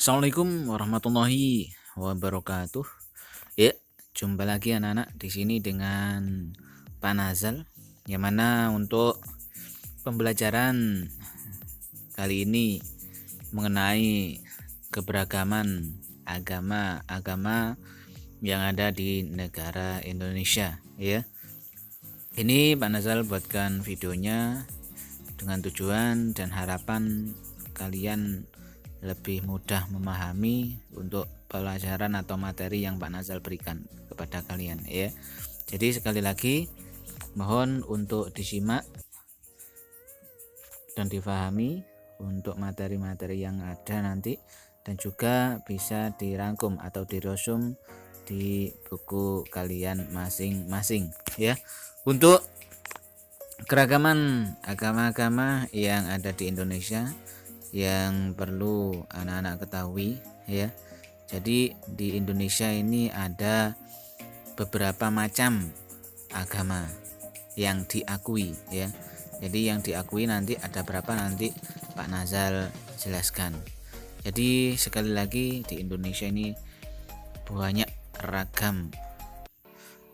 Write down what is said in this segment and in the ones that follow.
Assalamualaikum warahmatullahi wabarakatuh. Ya, jumpa lagi anak-anak di sini dengan Pak Nazal. Yang mana untuk pembelajaran kali ini mengenai keberagaman agama-agama yang ada di negara Indonesia, ya. Ini Pak Nazal buatkan videonya dengan tujuan dan harapan kalian lebih mudah memahami untuk pelajaran atau materi yang Pak Nazal berikan kepada kalian, ya. Jadi sekali lagi mohon untuk disimak dan difahami untuk materi-materi yang ada nanti, dan juga bisa dirangkum atau dirosum di buku kalian masing-masing, ya. Untuk keragaman agama-agama yang ada di Indonesia yang perlu anak-anak ketahui, ya. Jadi di Indonesia ini ada beberapa macam agama yang diakui, ya. Jadi yang diakui nanti ada berapa, nanti Pak Nazal jelaskan. Jadi sekali lagi di Indonesia ini banyak ragam,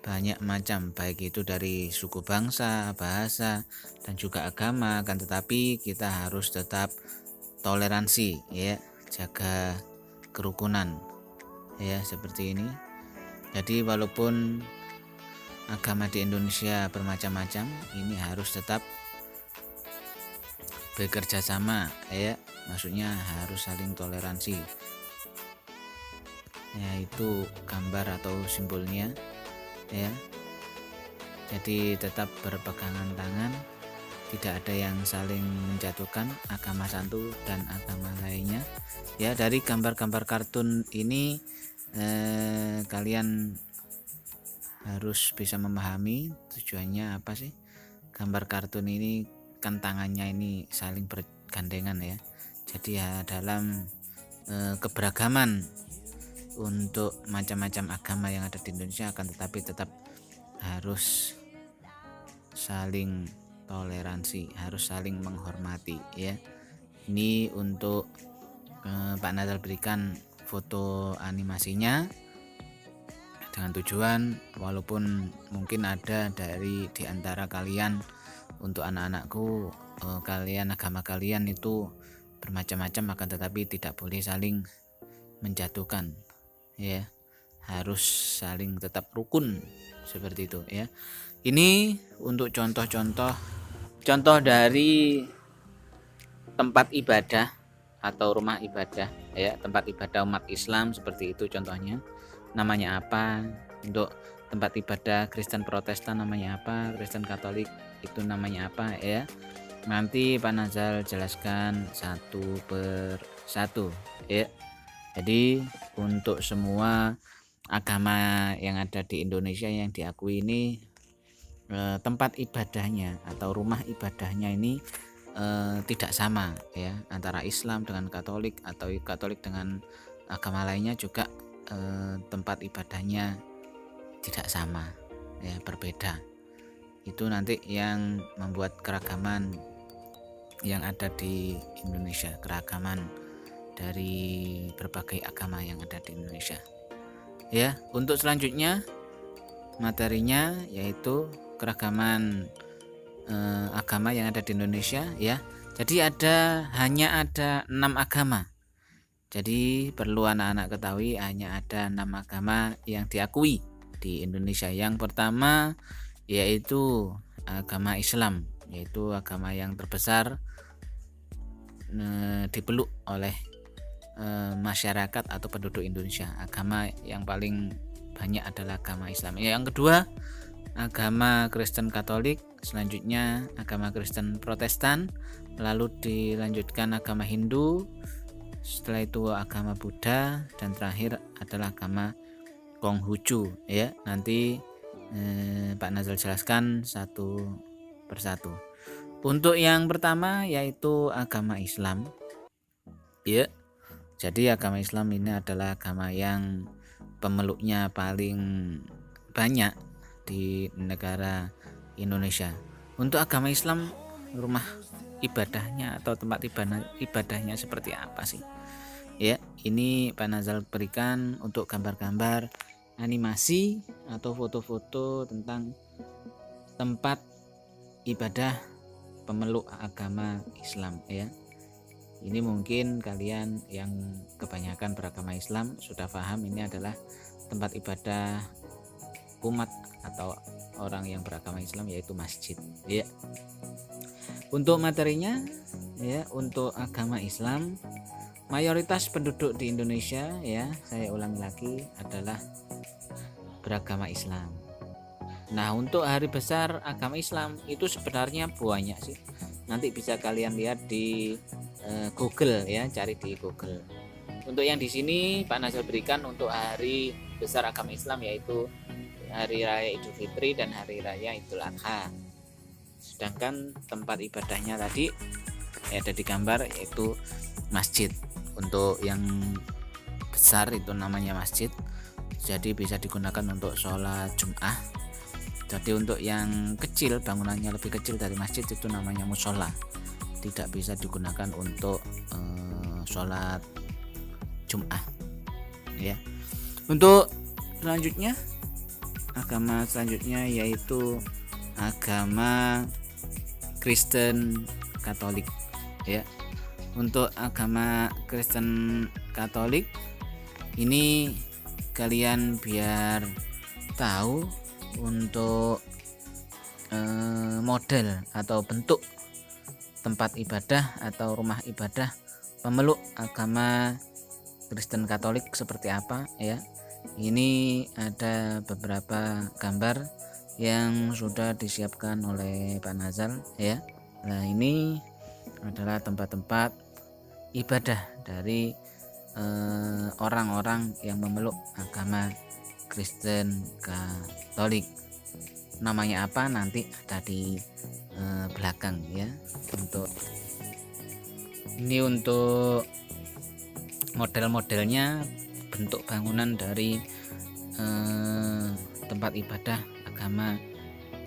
banyak macam, baik itu dari suku, bangsa, bahasa, dan juga agama. Kan tetapi kita harus tetap toleransi, ya, jaga kerukunan, ya, seperti ini. Jadi walaupun agama di Indonesia bermacam-macam, ini harus tetap bekerja sama, ya, maksudnya harus saling toleransi, yaitu gambar atau simbolnya, ya. Jadi tetap berpegangan tangan, tidak ada yang saling menjatuhkan agama satu dan agama lainnya, ya. Dari gambar-gambar kartun ini kalian harus bisa memahami tujuannya apa sih. Gambar kartun ini kan tangannya ini saling bergandengan, ya. Jadi ya dalam keberagaman untuk macam-macam agama yang ada di Indonesia, akan tetapi tetap harus saling toleransi, harus saling menghormati, ya. Ini untuk Pak Nazal berikan foto animasinya dengan tujuan walaupun mungkin ada dari di antara kalian, untuk anak-anakku, kalian agama kalian itu bermacam-macam, akan tetapi tidak boleh saling menjatuhkan, ya. Harus saling tetap rukun, seperti itu, ya. Ini untuk contoh dari tempat ibadah atau rumah ibadah, ya, tempat ibadah umat Islam, seperti itu contohnya. Namanya apa? Untuk tempat ibadah Kristen Protestan namanya apa? Kristen Katolik itu namanya apa, ya. Nanti Pak Nazal jelaskan satu per satu, ya. Jadi untuk semua agama yang ada di Indonesia yang diakui ini, tempat ibadahnya atau rumah ibadahnya ini tidak sama, ya, antara Islam dengan Katolik atau Katolik dengan agama lainnya juga tempat ibadahnya tidak sama, ya, berbeda. Itu nanti yang membuat keragaman yang ada di Indonesia, keragaman dari berbagai agama yang ada di Indonesia, ya. Untuk selanjutnya materinya yaitu keragaman agama yang ada di Indonesia, ya. Jadi hanya ada 6 agama. Jadi perlu anak-anak ketahui, hanya ada 6 agama yang diakui di Indonesia. Yang pertama yaitu agama Islam, yaitu agama yang terbesar dipeluk oleh masyarakat atau penduduk Indonesia. Agama yang paling banyak adalah agama Islam. Yang kedua agama Kristen Katolik, selanjutnya agama Kristen Protestan, lalu dilanjutkan agama Hindu, setelah itu agama Buddha, dan terakhir adalah agama Konghucu, ya. Nanti Pak Nazal jelaskan satu persatu. Untuk yang pertama yaitu agama Islam, ya. Jadi agama Islam ini adalah agama yang pemeluknya paling banyak di negara Indonesia. Untuk agama Islam, rumah ibadahnya atau tempat ibadahnya seperti apa sih? ya. Ini Pak Nazal berikan untuk gambar-gambar animasi atau foto-foto tentang tempat ibadah pemeluk agama Islam ya. Ini mungkin kalian yang kebanyakan beragama Islam sudah paham ini adalah tempat ibadah umat atau orang yang beragama Islam, yaitu masjid ya. Untuk materinya ya, untuk agama Islam mayoritas penduduk di Indonesia ya, saya ulangi lagi, adalah beragama Islam. Nah, untuk hari besar agama Islam itu sebenarnya banyak sih. Nanti bisa kalian lihat di Google ya, cari di Google. Untuk yang di sini Pak Nazal berikan untuk hari besar agama Islam, yaitu Hari Raya Idul Fitri dan Hari Raya Idul Adha. Sedangkan tempat ibadahnya tadi ada di gambar, yaitu masjid. Untuk yang besar itu namanya masjid, jadi bisa digunakan untuk sholat Jum'ah. Jadi untuk yang kecil, bangunannya lebih kecil dari masjid, itu namanya musola, tidak bisa digunakan untuk sholat Jum'ah ya. Untuk selanjutnya, agama selanjutnya yaitu agama Kristen Katolik ya. Untuk agama Kristen Katolik ini kalian biar tahu untuk model atau bentuk tempat ibadah atau rumah ibadah pemeluk agama Kristen Katolik seperti apa ya. Ini ada beberapa gambar yang sudah disiapkan oleh Pak Nazal ya. Nah, ini adalah tempat-tempat ibadah dari orang-orang yang memeluk agama Kristen Katolik. Namanya apa nanti ada di belakang ya. Untuk model-modelnya, bentuk bangunan dari tempat ibadah agama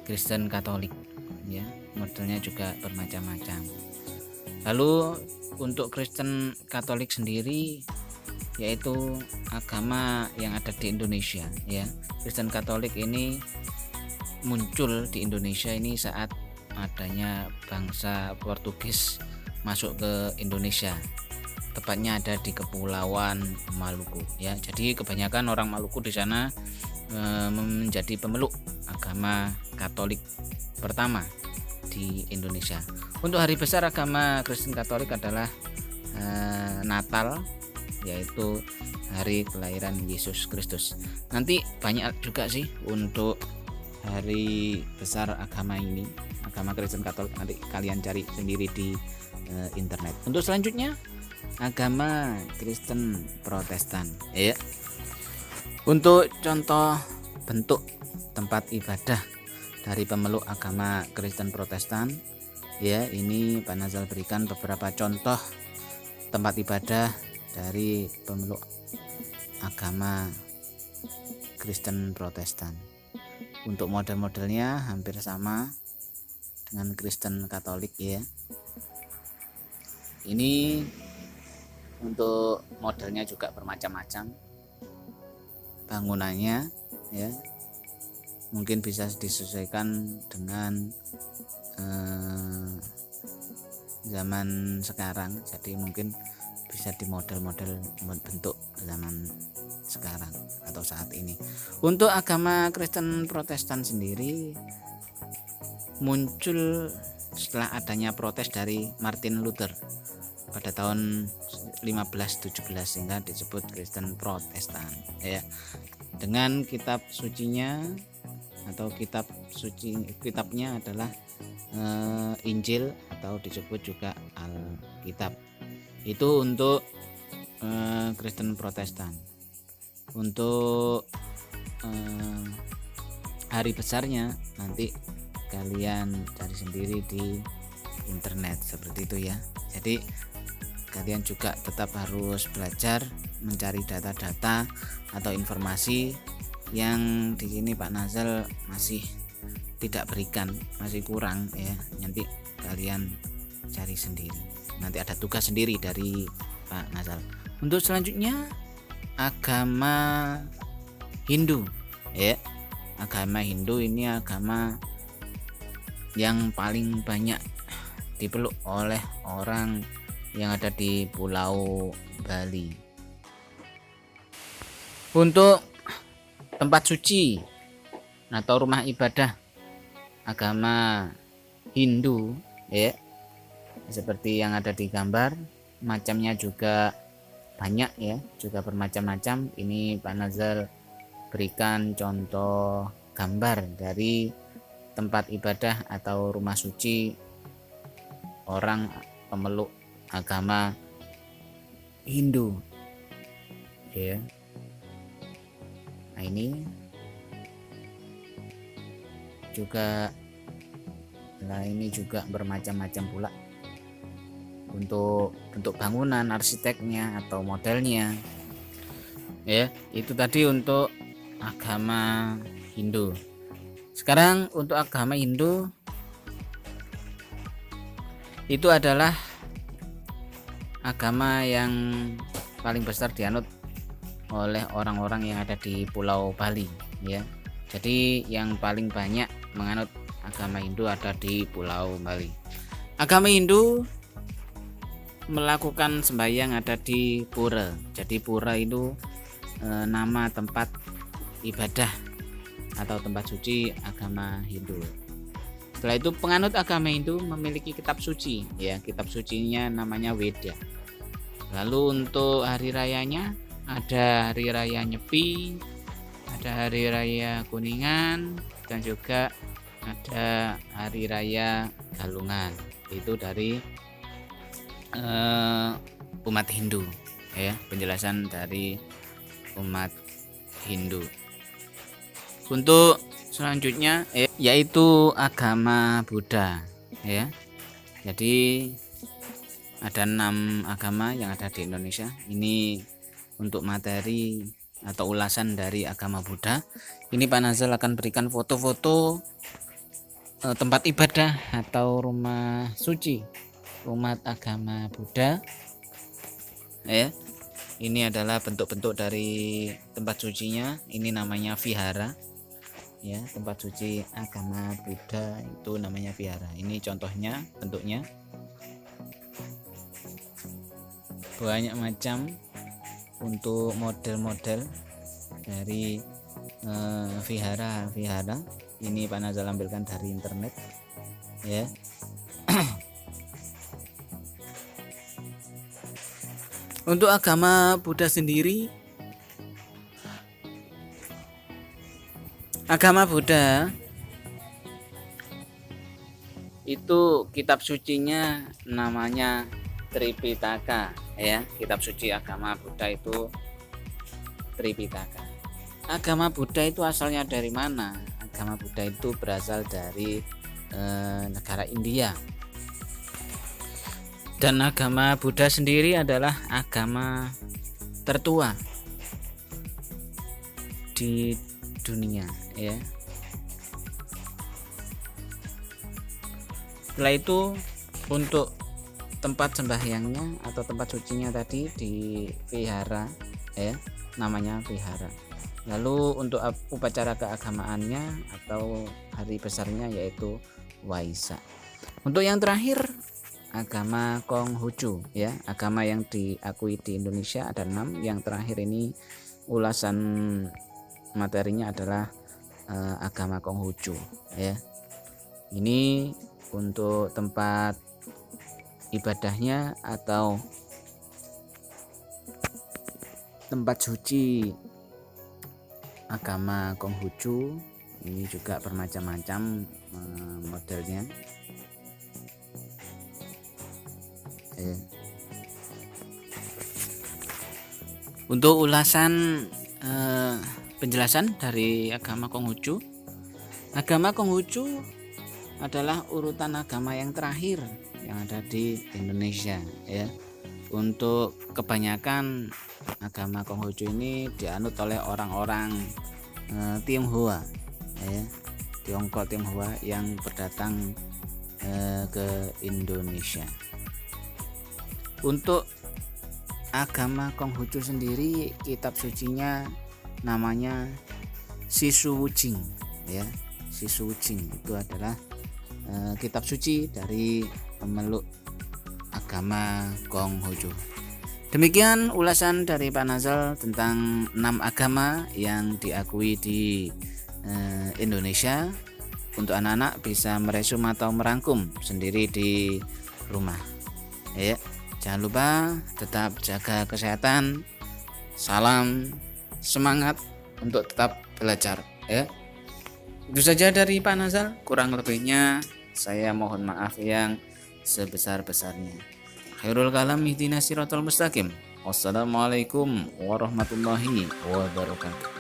Kristen Katolik ya. Modelnya juga bermacam-macam. Lalu untuk Kristen Katolik sendiri, yaitu agama yang ada di Indonesia ya. Kristen Katolik ini muncul di Indonesia ini saat adanya bangsa Portugis masuk ke Indonesia, tepatnya ada di Kepulauan Maluku ya. Jadi kebanyakan orang Maluku di sana menjadi pemeluk agama Katolik pertama di Indonesia. Untuk hari besar agama Kristen Katolik adalah Natal, yaitu hari kelahiran Yesus Kristus. Nanti banyak juga sih untuk hari besar agama ini, agama Kristen Katolik, nanti kalian cari sendiri di internet. Untuk selanjutnya agama Kristen Protestan ya. Untuk contoh bentuk tempat ibadah dari pemeluk agama Kristen Protestan ya, ini Pak Nazal berikan beberapa contoh tempat ibadah dari pemeluk agama Kristen Protestan. Untuk model-modelnya hampir sama dengan Kristen Katolik ya. Ini untuk modelnya juga bermacam-macam bangunannya ya. Mungkin bisa disesuaikan dengan zaman sekarang, jadi mungkin bisa di model-model bentuk zaman sekarang atau saat ini. Untuk agama Kristen Protestan sendiri muncul setelah adanya protes dari Martin Luther pada tahun 1517, sehingga disebut Kristen Protestan ya. Dengan kitab sucinya atau kitabnya adalah Injil atau disebut juga Alkitab. Itu untuk Kristen Protestan. Untuk hari besarnya nanti kalian cari sendiri di internet seperti itu ya. Jadi kalian juga tetap harus belajar mencari data-data atau informasi yang di sini Pak Nazal masih tidak berikan, masih kurang ya. Nanti kalian cari sendiri. Nanti ada tugas sendiri dari Pak Nazal. Untuk selanjutnya agama Hindu ya. Agama Hindu ini agama yang paling banyak dipeluk oleh orang yang ada di Pulau Bali. Untuk tempat suci atau rumah ibadah agama Hindu ya, seperti yang ada di gambar, macamnya juga banyak ya, juga bermacam-macam. Ini Pak Nazar berikan contoh gambar dari tempat ibadah atau rumah suci orang pemeluk agama Hindu ya. Nah ini juga bermacam-macam pula untuk bentuk bangunan, arsiteknya atau modelnya ya. Itu tadi untuk agama Hindu. Sekarang untuk agama Hindu itu adalah agama yang paling besar dianut oleh orang-orang yang ada di Pulau Bali ya. Jadi yang paling banyak menganut agama Hindu ada di Pulau Bali. Agama Hindu melakukan sembahyang ada di pura. Jadi pura itu nama tempat ibadah atau tempat suci agama Hindu. Setelah itu penganut agama Hindu memiliki kitab suci ya. Kitab sucinya namanya Weda. Lalu untuk hari rayanya ada hari raya Nyepi, ada hari raya Kuningan, dan juga ada hari raya Galungan. Itu dari umat Hindu ya, penjelasan dari umat Hindu. Untuk selanjutnya yaitu agama Buddha ya. Jadi ada 6 agama yang ada di Indonesia. Ini untuk materi atau ulasan dari agama Buddha. Ini Pak Nazal akan berikan foto-foto tempat ibadah atau rumah suci umat agama Buddha ya. Ini adalah bentuk-bentuk dari tempat sucinya. Ini namanya vihara ya. Tempat suci agama Buddha itu namanya vihara. Ini contohnya bentuknya, banyak macam untuk model-model dari vihara. Ini Pak Nazal ambilkan dari internet ya. Untuk agama Buddha sendiri, agama Buddha itu kitab sucinya namanya Tripitaka ya. Kitab suci agama Buddha itu Tripitaka. Agama Buddha itu asalnya dari mana? Agama Buddha itu berasal dari negara India. Dan agama Buddha sendiri adalah agama tertua di dunia ya. Setelah itu untuk tempat sembahyangnya atau tempat sucinya tadi di vihara ya, namanya vihara. Lalu untuk upacara keagamaannya atau hari besarnya yaitu Waisak. Untuk yang terakhir agama Konghucu ya, agama yang diakui di Indonesia ada 6. Yang terakhir ini ulasan materinya adalah agama Konghucu ya. Ini untuk tempat ibadahnya atau tempat suci agama Konghucu. Ini juga bermacam-macam modelnya. Untuk ulasan penjelasan dari agama Konghucu, agama Konghucu adalah urutan agama yang terakhir yang ada di Indonesia ya. Untuk kebanyakan agama Konghucu ini dianut oleh orang-orang Tionghoa ya, Tionghoa yang berdatang ke Indonesia. Untuk agama Konghucu sendiri kitab sucinya namanya Shisuwujing ya. Shisuwujing itu adalah kitab suci dari pemeluk agama Konghucu. Demikian ulasan dari Pak Nazal tentang 6 agama yang diakui di Indonesia. Untuk anak-anak bisa meresum atau merangkum sendiri di rumah ya. Jangan lupa tetap jaga kesehatan. Salam semangat untuk tetap belajar ya. Itu saja dari Pak Nazal, kurang lebihnya saya mohon maaf yang sebesar-besarnya. Khairul kalam ihdinas siratal mustaqim. Wassalamualaikum warahmatullahi wabarakatuh.